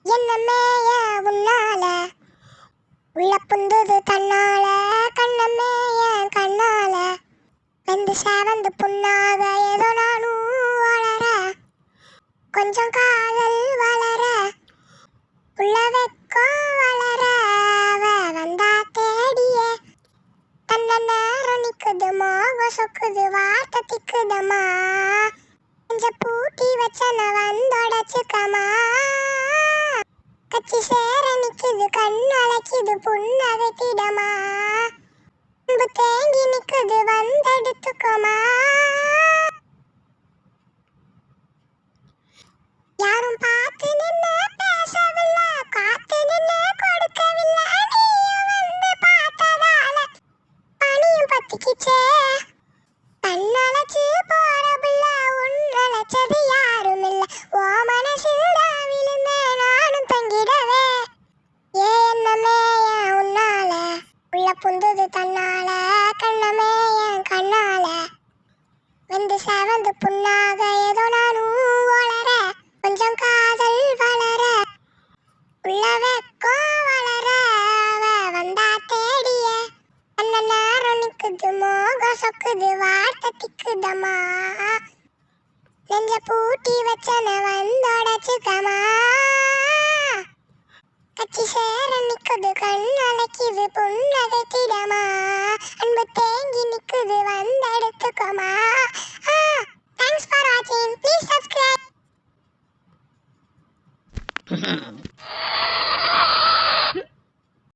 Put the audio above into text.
என்னமேய உன்னால உள்ள புந்தது தன்னால கண்ணமேய கண்ணால வெந்து சேவந்து புண்ணாக ஏதோ நானும் வளர கொஞ்சம் காதல் வளர உள்ள வெக்கம் வளர வந்தா தேடிய தன்ன நேரம் நிக்குது மோகம் சொக்குது வார்த்தை திக்குதம்மா கொஞ்சம் பூட்டி வச்சன வந்தொடச்சுக்கமா கச்சி சேர நிக்குது கண்ணு அழைக்குது புன்னகைக்கிடமா அன்பு தேங்கி நிக்குது வந்தெடுத்துக்கோமா யாரும் பார்த்து நின்று பேசவில்லை காத்து நின்று கொடுக்கவில்லை நீயும் வந்து பார்த்ததால பனியும் பத்திக்கிச்சே கண்ணழைச்சு போற புள்ள உன்னழைச்சது யாரும் இல்ல ஓ மனசில் தான் விழுந்தேன் நானும் தங்கிடவே ஏ என்னமே என் உன்னால உள்ள புந்தது தன்னால கண்ணமே என் கண்ணால வந்து சேவந்து புண்ணாக ஏதோ நானும் வளர கொஞ்சம் காதல் வளர உள்ள வெக்கம் வளர வந்தா தேடிய அண்ண நேரம் நிக்குது மோகம் சொக்குது வார்த்தை திக்குதம்மா நெஞ்ச பூட்டி வச்சன வந்தொடச்சுக்கமா கச்சி சேர நிக்குது கண் அழைக்குது புன்னகைக்கிடமா அன்பு தேங்கி நிக்குது வந்தெடுத்துக்கமா